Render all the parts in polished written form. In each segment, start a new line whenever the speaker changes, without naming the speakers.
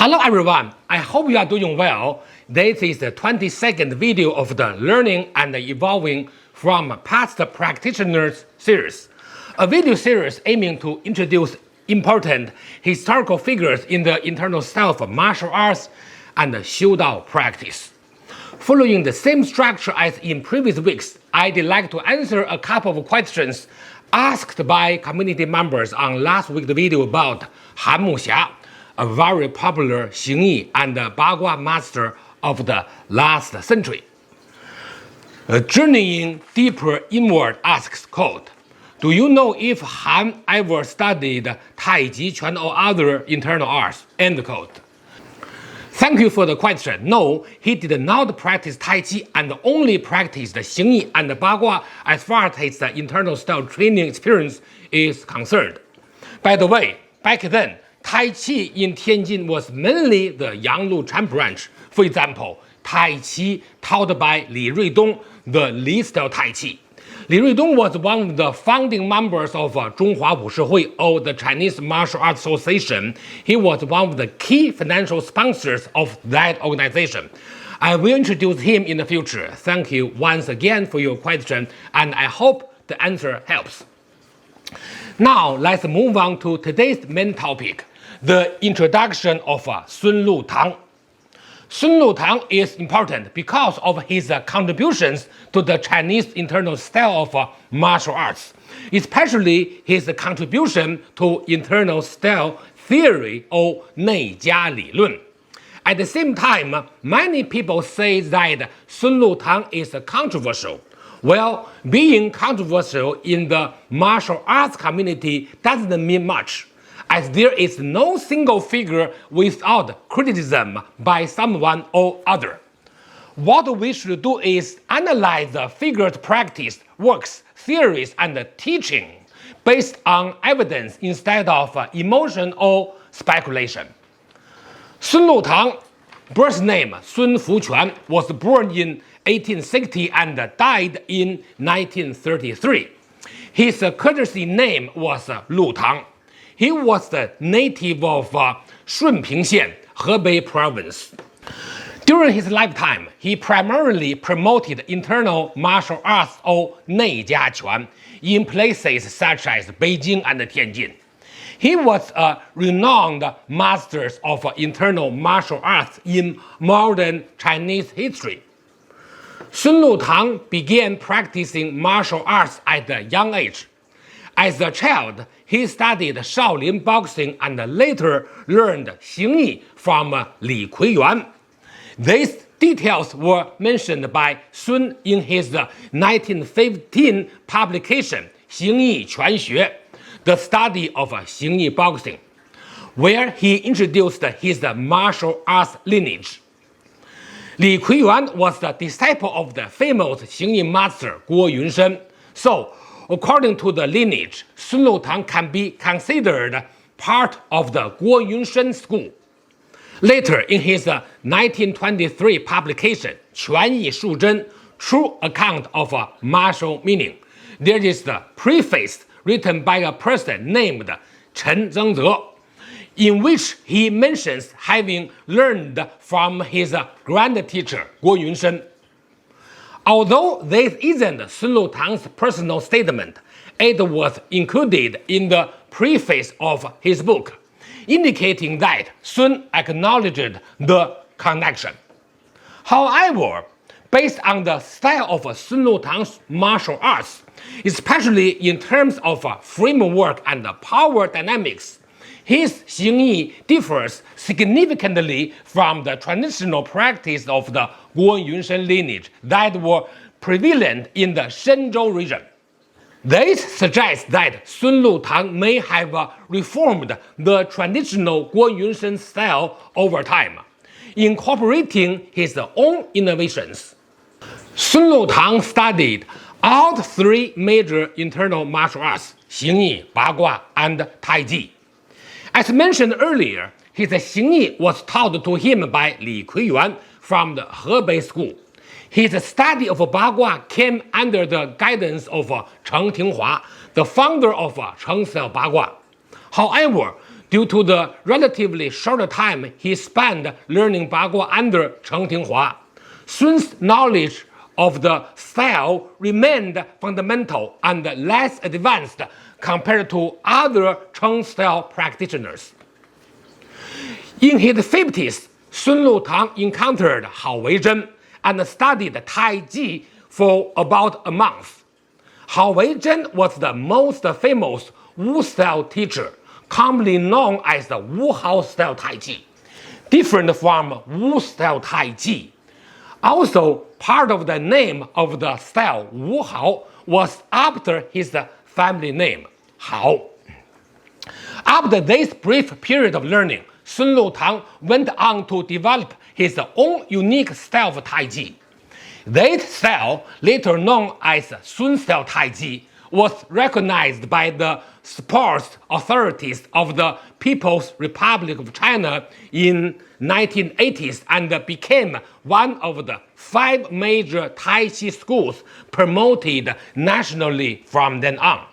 Hello everyone, I hope you are doing well. This is the 22nd video of the Learning and Evolving from Past Practitioners series, a video series aiming to introduce important historical figures in the internal style of martial arts and Xiudao practice. Following the same structure as in previous weeks, I'd like to answer a couple of questions asked by community members on last week's video about Han Muxia, a very popular Xing and Bagua master of the last century. Journeying deeper inward asks, quote, do you know if Han ever studied Tai Chi, Quan or other internal arts? End quote. Thank you for the question. No, he did not practice Tai Chi and only practiced Xing and Bagua as far as his internal style training experience is concerned. By the way, back then, Tai Chi in Tianjin was mainly the Yang Lutang branch. For example, Tai Chi taught by Li Ruidong, the Li style Tai Chi. Li Ruidong was one of the founding members of Zhonghua Wushi or the Chinese Martial Arts Association. He was one of the key financial sponsors of that organization. I will introduce him in the future. Thank you once again for your question, and I hope the answer helps. Now, let's move on to today's main topic, the introduction of Sun Lutang. Sun Lutang is important because of his contributions to the Chinese internal style of martial arts, especially his contribution to internal style theory or 内家理论. At the same time, many people say that Sun Lutang is controversial. Well, being controversial in the martial arts community doesn't mean much, as there is no single figure without criticism by someone or other. What we should do is analyze the figure's practice, works, theories, and teaching based on evidence instead of emotion or speculation. Sun Lutang, birth name Sun Fuquan, was born in 1860 and died in 1933. His courtesy name was Lutang. He was the native of Shunping Xian, Hebei province. During his lifetime, he primarily promoted internal martial arts or 内家拳 in places such as Beijing and Tianjin. He was a renowned master of internal martial arts in modern Chinese history. Sun Lutang began practicing martial arts at a young age. As a child, he studied Shaolin boxing and later learned Xing from Li Kuiyuan. These details were mentioned by Sun in his 1915 publication, 形意拳学, the study of Xing boxing, where he introduced his martial arts lineage. Li Kuiyuan was the disciple of the famous Xing master Guo Yunshen. So, according to the lineage, Sun Lutang can be considered part of the Guo Yunshen school. Later, in his 1923 publication, 拳意术真, True Account of Martial Meaning, there is the preface written by a person named Cheng, in which he mentions having learned from his grand teacher, Guo Yunshen. Although this isn't Sun Lutang's personal statement, it was included in the preface of his book, indicating that Sun acknowledged the connection. However, based on the style of Sun Lutang's martial arts, especially in terms of framework and power dynamics, his Xing differs significantly from the traditional practice of the Guo Yunshen lineage that were prevalent in the Shenzhou region. This suggests that Sun Lutang may have reformed the traditional Guo Yunshen style over time, incorporating his own innovations. Sun Lutang studied all three major internal martial arts, Xing, Bagua, and Tai Chi. As mentioned earlier, his Xing was taught to him by Li Kuiyuan from the Hebei school. His study of Bagua came under the guidance of Cheng, the founder of Cheng style Bagua. However, due to the relatively short time he spent learning Bagua under Cheng Tinghua. Sun's knowledge of the style remained fundamental and less advanced compared to other Cheng style practitioners. In his 50s, Sun Lutang encountered Hao Weizhen and studied Tai Chi for about a month. Hao Weizhen was the most famous Wu style teacher, commonly known as the Wu Hao style Tai Chi, different from Wu style Tai Chi. Also, part of the name of the style Wu Hao was after his family name, Hao. After this brief period of learning, Sun Lutang went on to develop his own unique style of Tai Chi. This style, later known as Sun style Tai Chi, was recognized by the sports authorities of the People's Republic of China in 1980s and became one of the 5 major Tai Chi schools promoted nationally from then on.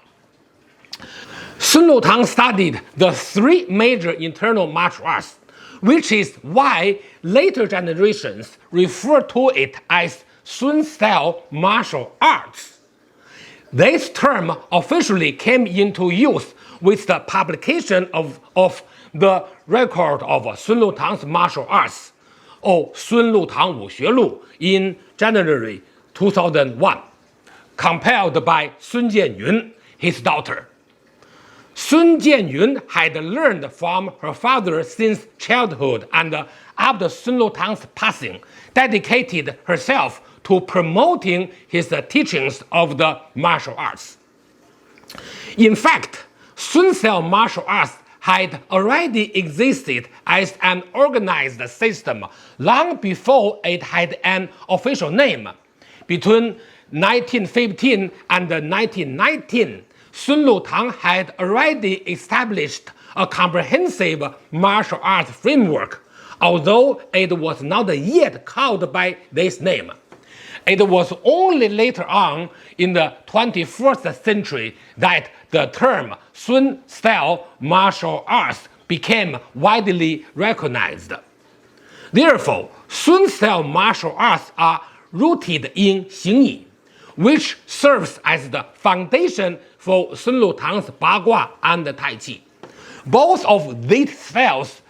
Sun Lutang studied the 3 major internal martial arts, which is why later generations refer to it as Sun style martial arts. This term officially came into use with the publication of the record of Sun Lutang's martial arts, or Sun Lutang Wu Xue Lu, in January 2001, compiled by Sun Jianyun, his daughter. Sun Jianyun had learned from her father since childhood and after Sun Lutang's passing, dedicated herself to promoting his teachings of the martial arts. In fact, Sun style martial arts had already existed as an organized system long before it had an official name. Between 1915 and 1919, Sun Lutang had already established a comprehensive martial arts framework, although it was not yet called by this name. It was only later on in the 21st century that the term Sun style martial arts became widely recognized. Therefore, Sun style martial arts are rooted in Xing, which serves as the foundation for Sun Lutang's Bagua and Tai Chi. Both of these styles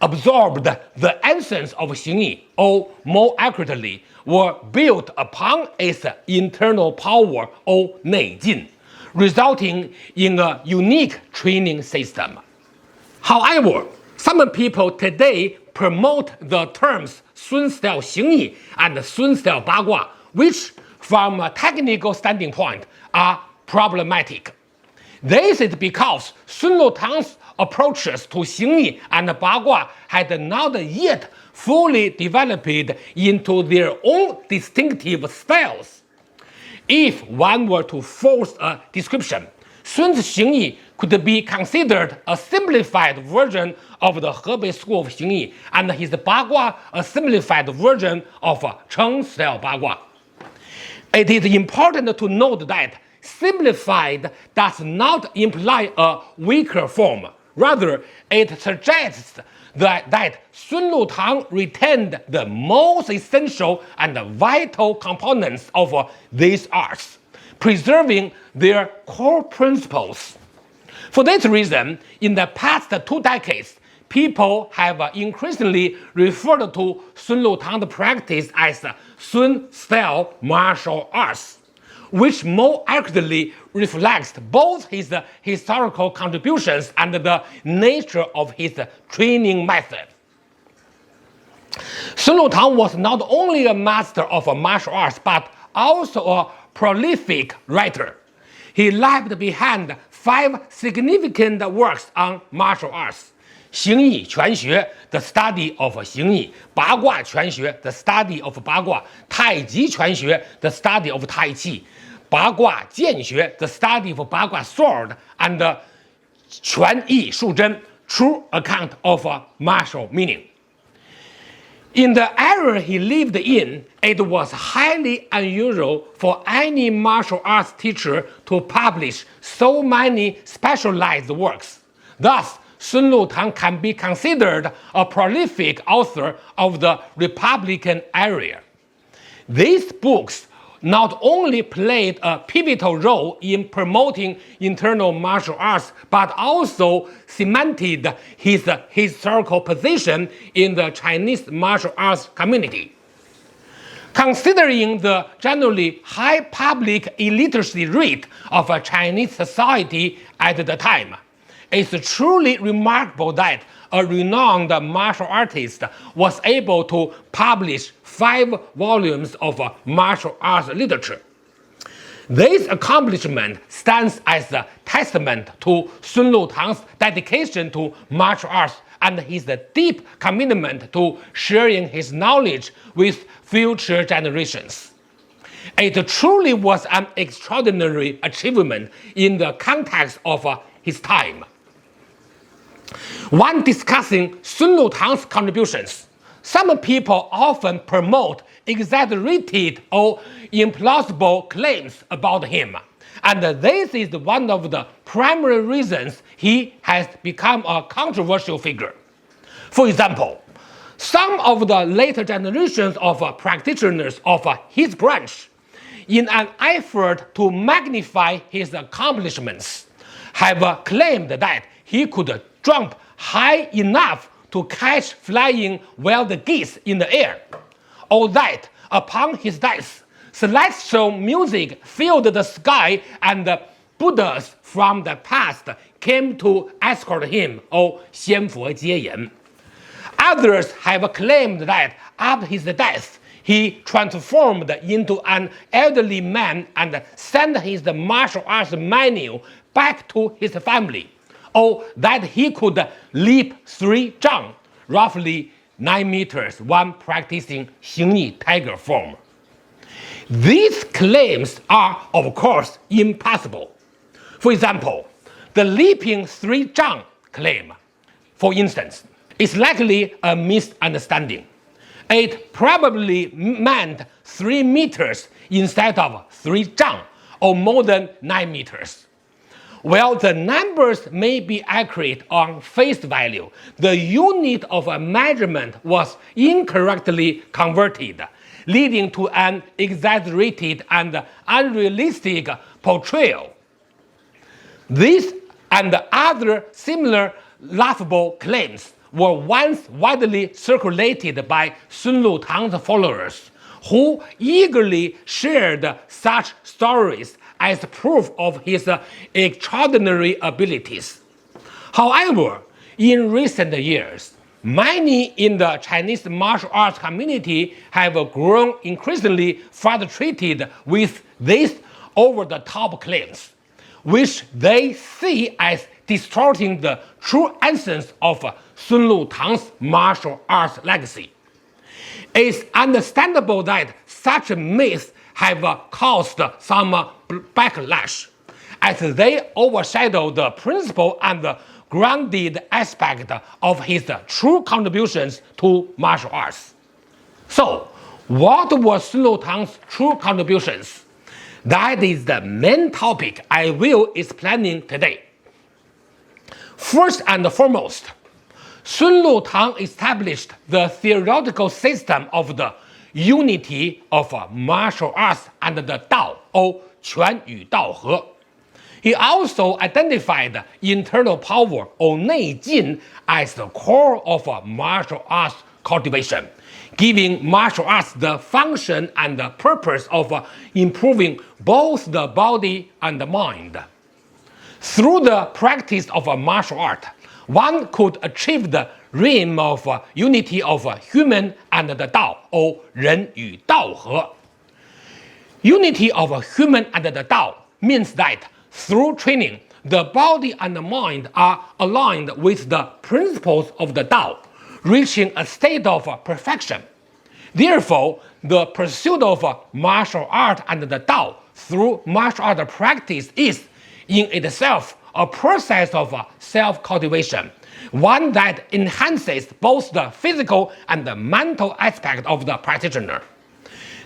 absorbed the essence of Xing, or more accurately, were built upon its internal power, or Neijin, resulting in a unique training system. However, some people today promote the terms Sun style Xing and Sun style Bagua, which, from a technical standing point, are problematic. This is because Sun Lutang's approaches to Xing and Bagua had not yet fully developed into their own distinctive styles. If one were to force a description, Sun's Xing could be considered a simplified version of the Hebei school of Xing, and his Bagua a simplified version of Cheng style Bagua. It is important to note that simplified does not imply a weaker form. Rather, it suggests that Sun Lutang retained the most essential and vital components of these arts, preserving their core principles. For this reason, in the past 2 decades, people have increasingly referred to Sun Lutang's practice as Sun style martial arts, which more accurately reflects both his historical contributions and the nature of his training method. Sun Lutang was not only a master of martial arts, but also a prolific writer. He left behind 5 significant works on martial arts: 形意拳学, the study of 形意; 八卦拳学, the study of 八卦; 太极拳学, the study of Tai Chi; 八卦剑学, the study of 八卦 sword; and 拳意术真, true account of martial meaning. In the era he lived in, it was highly unusual for any martial arts teacher to publish so many specialized works. Thus, Sun Lutang can be considered a prolific author of the Republican era. These books not only played a pivotal role in promoting internal martial arts, but also cemented his historical position in the Chinese martial arts community. Considering the generally high public illiteracy rate of a Chinese society at the time, it's truly remarkable that a renowned martial artist was able to publish 5 volumes of martial arts literature. This accomplishment stands as a testament to Sun Lutang's dedication to martial arts and his deep commitment to sharing his knowledge with future generations. It truly was an extraordinary achievement in the context of his time. When discussing Sun Lutang's contributions, some people often promote exaggerated or implausible claims about him, and this is one of the primary reasons he has become a controversial figure. For example, some of the later generations of practitioners of his branch, in an effort to magnify his accomplishments, have claimed that he could jump high enough to catch flying wild geese in the air, or that upon his death, celestial music filled the sky and Buddhas from the past came to escort him, or 仙佛接引. Others have claimed that after his death, he transformed into an elderly man and sent his martial arts manual back to his family, or that he could leap 3 zhang, roughly 9 meters, when practicing Xing tiger form. These claims are, of course, impossible. For example, the leaping 3 zhang claim, for instance, is likely a misunderstanding. It probably meant 3 meters instead of 3 zhang, or more than 9 meters. While the numbers may be accurate on face value, the unit of a measurement was incorrectly converted, leading to an exaggerated and unrealistic portrayal. These and other similar laughable claims were once widely circulated by Sun Lutang's followers, who eagerly shared such stories as proof of his extraordinary abilities. However, in recent years, many in the Chinese martial arts community have grown increasingly frustrated with these over-the-top claims, which they see as distorting the true essence of Sun Lutang's martial arts legacy. It's understandable that such myths have caused some backlash, as they overshadow the principle and the grounded aspect of his true contributions to martial arts. So, what were Sun Lutang's true contributions? That is the main topic I will explain today. First and foremost, Sun Lutang established the theoretical system of the unity of martial arts and the Tao, or 拳与道和. He also identified internal power, or 内劲, as the core of martial arts cultivation, giving martial arts the function and the purpose of improving both the body and the mind. Through the practice of martial art, one could achieve the realm of unity of human and the Tao, or 人与道和. Unity of human and the Tao means that through training, the body and the mind are aligned with the principles of the Tao, reaching a state of perfection. Therefore, the pursuit of martial art and the Tao through martial art practice is, in itself, a process of self-cultivation, one that enhances both the physical and the mental aspect of the practitioner.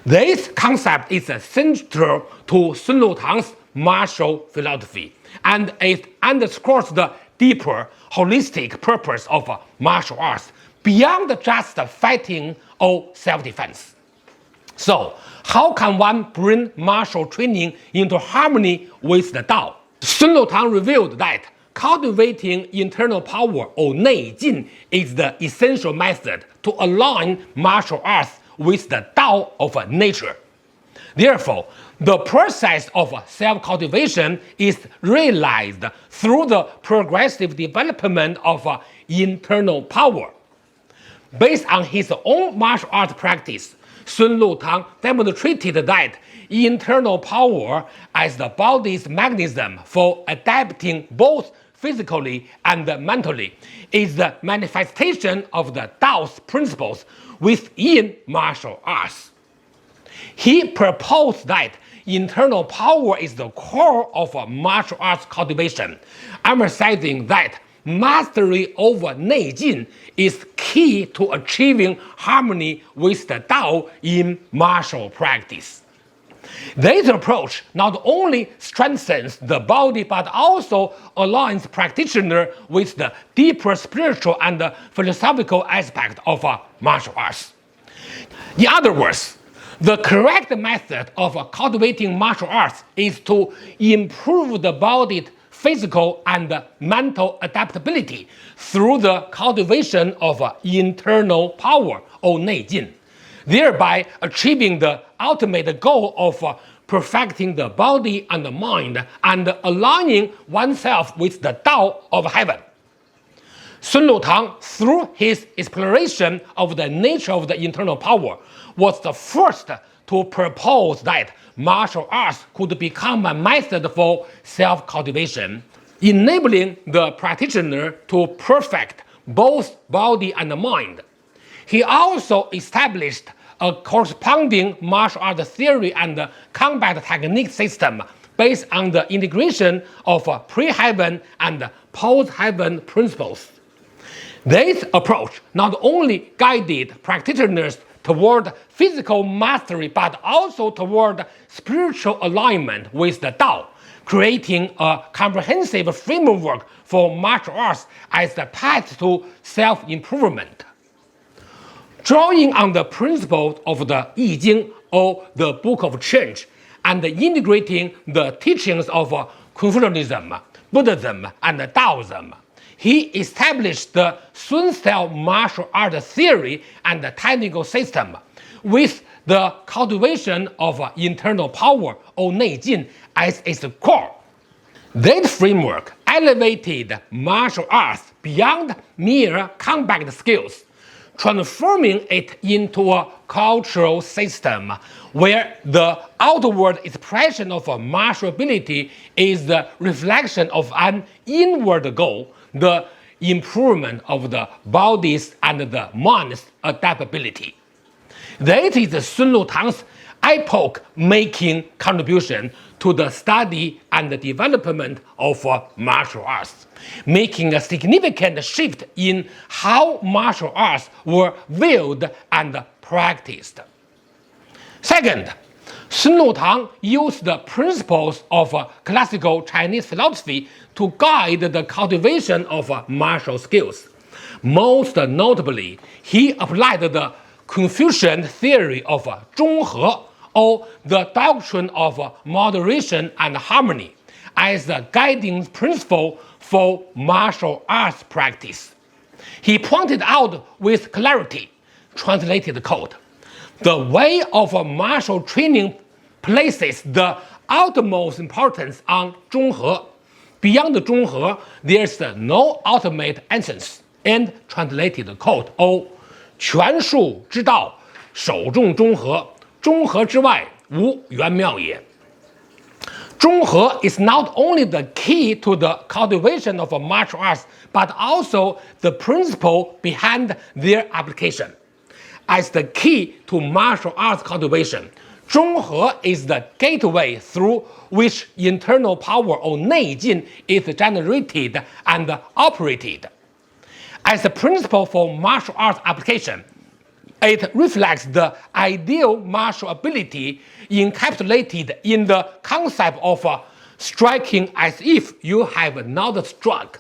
This concept is central to Sun Lutang's martial philosophy, and it underscores the deeper, holistic purpose of martial arts beyond just fighting or self-defense. So, how can one bring martial training into harmony with the Tao? Sun Lutang revealed that cultivating internal power or 内劲 is the essential method to align martial arts with the Tao of nature. Therefore, the process of self-cultivation is realized through the progressive development of internal power. Based on his own martial arts practice, Sun Lutang demonstrated that internal power as the body's mechanism for adapting both physically and mentally is the manifestation of the Tao's principles within martial arts. He proposed that internal power is the core of martial arts cultivation, emphasizing that mastery over 内劲 is key to achieving harmony with the Tao in martial practice. This approach not only strengthens the body but also aligns practitioner with the deeper spiritual and philosophical aspect of martial arts. In other words, the correct method of cultivating martial arts is to improve the body's physical and mental adaptability through the cultivation of internal power or 内劲, thereby achieving the ultimate goal of perfecting the body and the mind and aligning oneself with the Tao of heaven. Sun Lutang, through his exploration of the nature of the internal power, was the first to propose that martial arts could become a method for self-cultivation, enabling the practitioner to perfect both body and mind. He also established a corresponding martial art theory and combat technique system based on the integration of pre-heaven and post-heaven principles. This approach not only guided practitioners toward physical mastery but also toward spiritual alignment with the Tao, creating a comprehensive framework for martial arts as the path to self-improvement. Drawing on the principles of the I Ching or the Book of Cheng and integrating the teachings of Confucianism, Buddhism, and Taoism, he established the Sun-style martial art theory and technical system with the cultivation of internal power or 内劲 as its core. This framework elevated martial arts beyond mere combat skills, transforming it into a cultural system where the outward expression of martial ability is the reflection of an inward goal, the improvement of the body's and the mind's adaptability. That is Sun Lutang's epoch-making contribution to the study and the development of martial arts, making a significant shift in how martial arts were viewed and practiced. Second, Sun Lutang used the principles of classical Chinese philosophy to guide the cultivation of martial skills. Most notably, he applied the Confucian theory of 中和, or the doctrine of moderation and harmony, as the guiding principle for martial arts practice. He pointed out with clarity, translated quote, the way of martial training places the utmost importance on 中和. Beyond 中和, there's no ultimate essence. And translated quote, 哦，权术之道，首重中和，中和之外，无玄妙也。中和 is not only the key to the cultivation of martial arts, but also the principle behind their application. As the key to martial arts cultivation, 中和 is the gateway through which internal power or 内劲 is generated and operated. As a principle for martial arts application, it reflects the ideal martial ability encapsulated in the concept of striking as if you have not struck,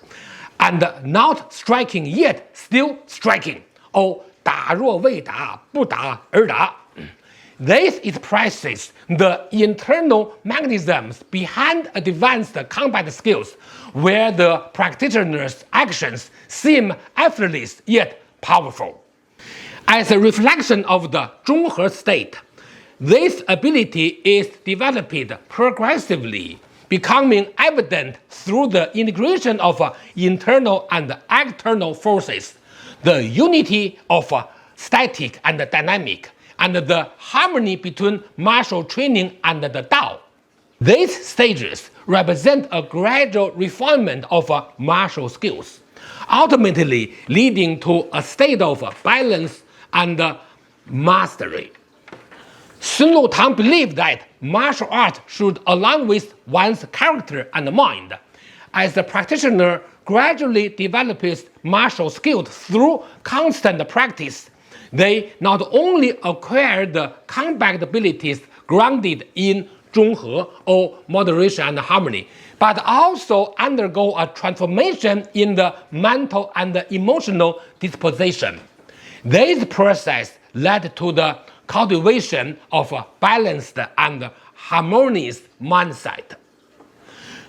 and not striking yet still striking, or 打若未打，不打而打. This expresses the internal mechanisms behind advanced combat skills, where the practitioner's actions seem effortless yet powerful. As a reflection of the 中和 state, this ability is developed progressively, becoming evident through the integration of internal and external forces, the unity of static and dynamic, and the harmony between martial training and the Tao. These stages represent a gradual refinement of martial skills, ultimately leading to a state of balance and mastery. Sun Lutang believed that martial art should align with one's character and mind. As the practitioner gradually develops martial skills through constant practice, they not only acquire the combat abilities grounded in 中和 or moderation and harmony, but also undergo a transformation in the mental and emotional disposition. This process led to the cultivation of a balanced and harmonious mindset.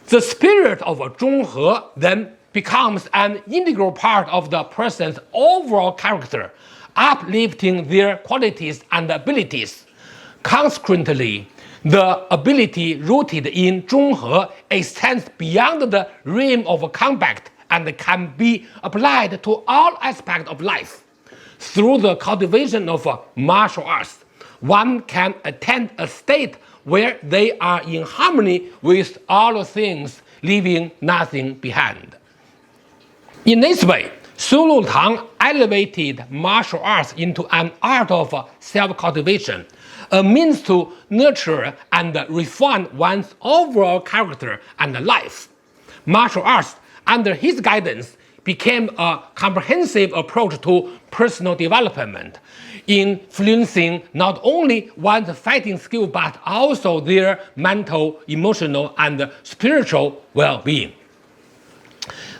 The spirit of 中和 then becomes an integral part of the person's overall character, uplifting their qualities and abilities. Consequently, the ability rooted in 中和 extends beyond the realm of combat and can be applied to all aspects of life. Through the cultivation of martial arts, one can attain a state where they are in harmony with all things, leaving nothing behind. In this way, Sun Lutang elevated martial arts into an art of self-cultivation, a means to nurture and refine one's overall character and life. Martial arts, under his guidance, became a comprehensive approach to personal development, influencing not only one's fighting skill but also their mental, emotional, and spiritual well-being.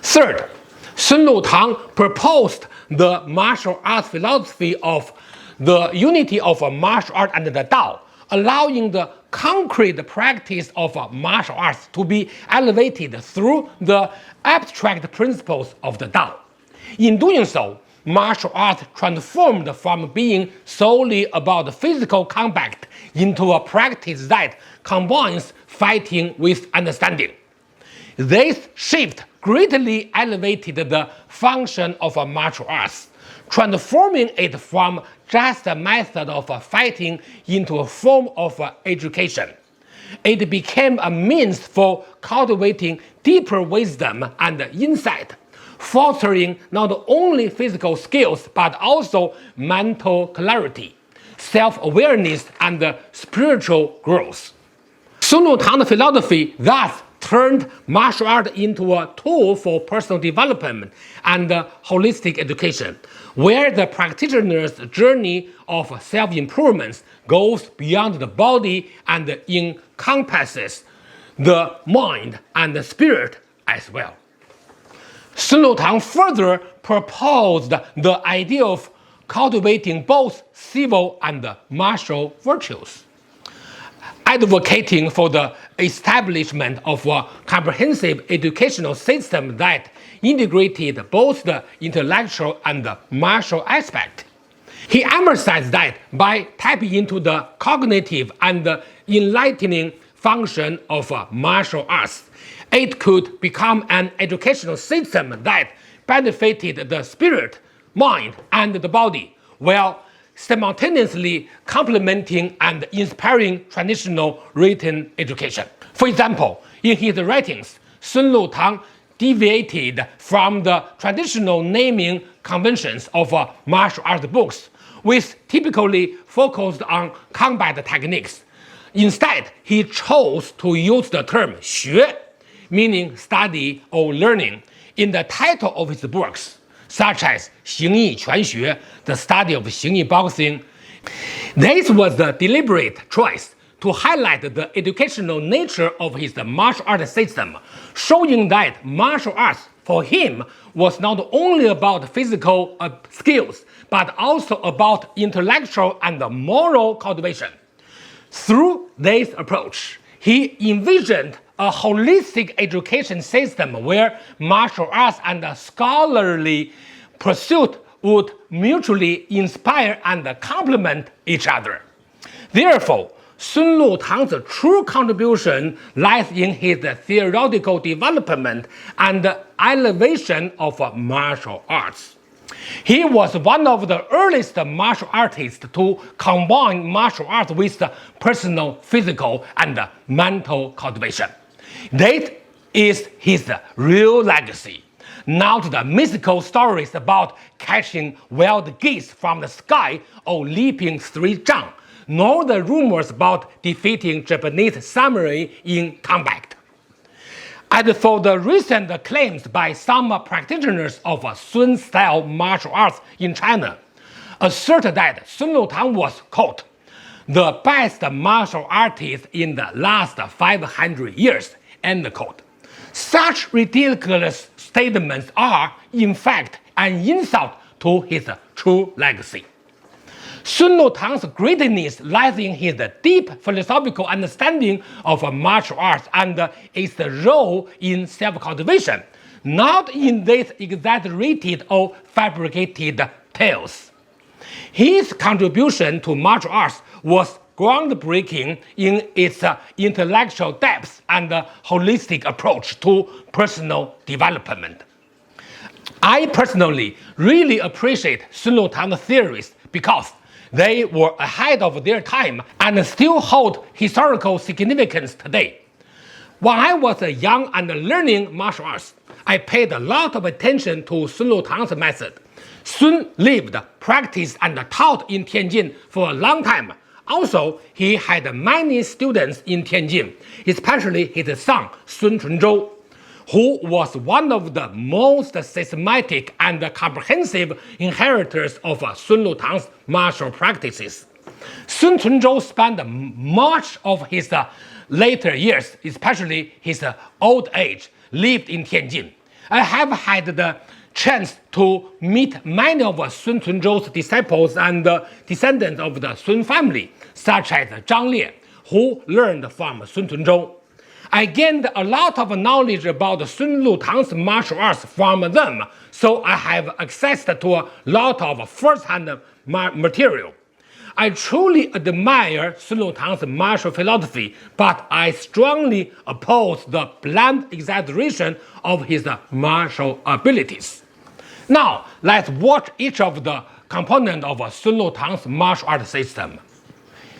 Third, Sun Lutang proposed the martial arts philosophy of the unity of martial art and the Tao, allowing the concrete practice of martial arts to be elevated through the abstract principles of the Tao. In doing so, martial art transformed from being solely about physical combat into a practice that combines fighting with understanding. This shift greatly elevated the function of martial arts, transforming it from just a method of fighting into a form of education. It became a means for cultivating deeper wisdom and insight, fostering not only physical skills but also mental clarity, self-awareness, and spiritual growth. Sun Lutang's philosophy thus turned martial art into a tool for personal development and holistic education, where the practitioner's journey of self-improvement goes beyond the body and encompasses the mind and the spirit as well. Sun Lutang further proposed the idea of cultivating both civil and martial virtues, advocating for the establishment of a comprehensive educational system that integrated both the intellectual and the martial aspect. He emphasized that by tapping into the cognitive and enlightening function of martial arts, it could become an educational system that benefited the spirit, mind, and the body, while simultaneously complementing and inspiring traditional written education. For example, in his writings, Sun Lutang deviated from the traditional naming conventions of martial arts books, which typically focused on combat techniques. Instead, he chose to use the term 学, meaning study or learning, in the title of his books, such as 形意拳学, the study of 形意 boxing. This was the deliberate choice to highlight the educational nature of his martial arts system, showing that martial arts for him was not only about physical skills, but also about intellectual and moral cultivation. Through this approach, he envisioned a holistic education system where martial arts and scholarly pursuit would mutually inspire and complement each other. Therefore, Sun Lutang's true contribution lies in his theoretical development and elevation of martial arts. He was one of the earliest martial artists to combine martial arts with personal, physical, and mental cultivation. That is his real legacy, not the mythical stories about catching wild geese from the sky or leaping 3 zhang, nor the rumors about defeating Japanese samurai in combat. As for the recent claims by some practitioners of Sun-style martial arts in China, assert that Sun Lutang was, quote, the best martial artist in the last 500 years, end quote. Such ridiculous statements are, in fact, an insult to his true legacy. Sun Lutang's greatness lies in his deep philosophical understanding of martial arts and its role in self-cultivation, not in these exaggerated or fabricated tales. His contribution to martial arts was groundbreaking in its intellectual depth and holistic approach to personal development. I personally really appreciate Sun Lutang's theories because they were ahead of their time and still hold historical significance today. When I was young and learning martial arts, I paid a lot of attention to Sun Lutang's method. Sun lived, practiced, and taught in Tianjin for a long time. Also, he had many students in Tianjin, especially his son Sun Chunzhou, who was one of the most systematic and comprehensive inheritors of Sun Lutang's martial practices. Sun Chunzhou spent much of his later years, especially his old age, lived in Tianjin. I have had the chance to meet many of Sun Chunzhou's disciples and descendants of the Sun family, such as Zhang Lie, who learned from Sun Chunzhou. I gained a lot of knowledge about Sun Lutang's martial arts from them, so I have access to a lot of first-hand material. I truly admire Sun Lutang's martial philosophy, but I strongly oppose the bland exaggeration of his martial abilities. Now, let's watch each of the components of Sun Lutang's martial art system.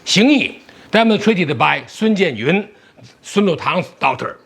Xing, demonstrated by Sun Jianyun, Sun Lutang's daughter.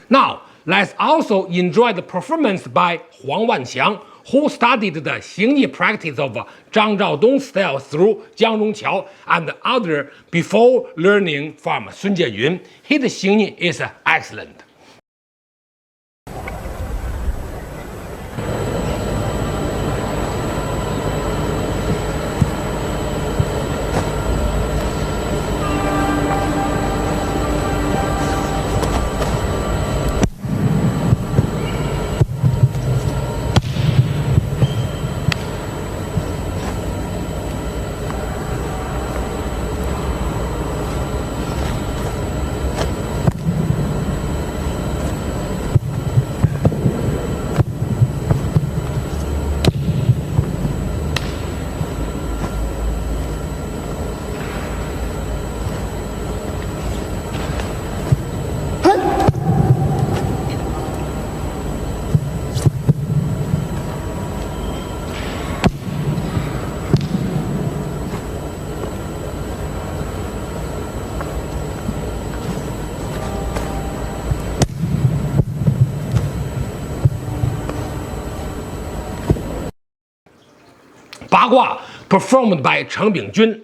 Now, let's also enjoy the performance by Huang Wanxiang, who studied the Xing practice of Zhang Zhaodong style through Jiang Rongqiao and other before learning from Sun Jianyun. His Xing is excellent. 八卦 performed by Cheng Bingjun.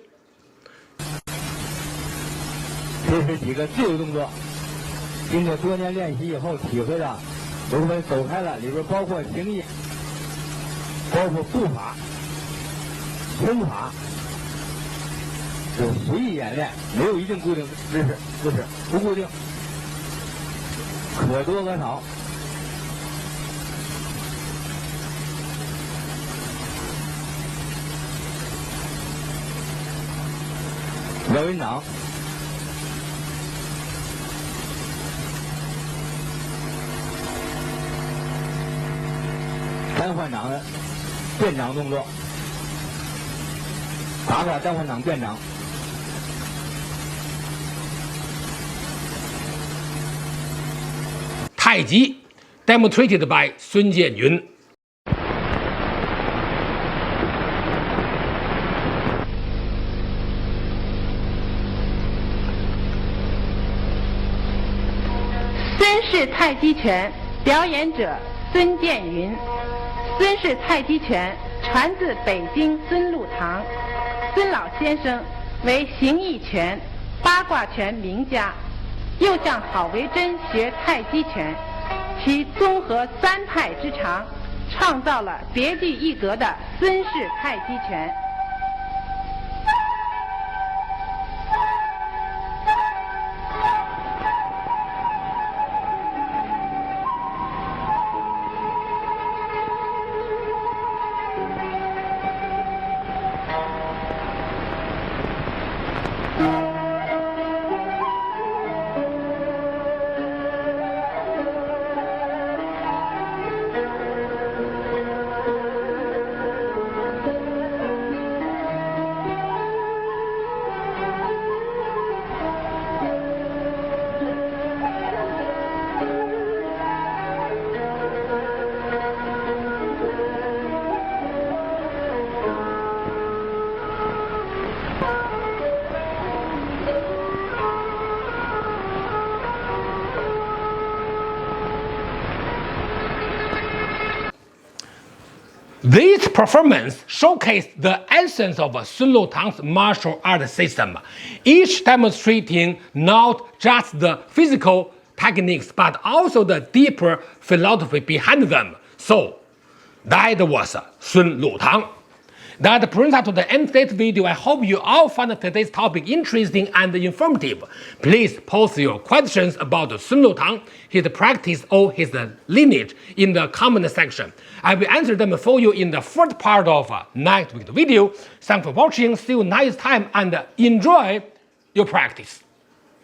这是几个自由动作，经过多年练习以后体会到，我们走开了，里边包括形意，包括步法、拳法，是随意演练，没有一定固定姿势，不固定，可多可少。廖云长。单换掌的变掌动作，八卦单换掌变掌。
太极 demonstrated by Sun Jianyun.
孙氏太极拳表演者孙建云。孙氏太极拳传自北京孙禄堂，孙老先生为形意拳、八卦拳名家，又向郝维真学太极拳，其综合三派之长，创造了别具一格的孙氏太极拳。
This performance showcased the essence of Sun Lutang's martial art system, each demonstrating not just the physical techniques but also the deeper philosophy behind them. So, that was Sun Lutang. That brings us to the end of this video. I hope you all found today's topic interesting and informative. Please post your questions about Sun Lutang, his practice or his lineage in the comment section. I will answer them for you in the first part of next week's video. Thanks for watching. See you next time and enjoy your practice.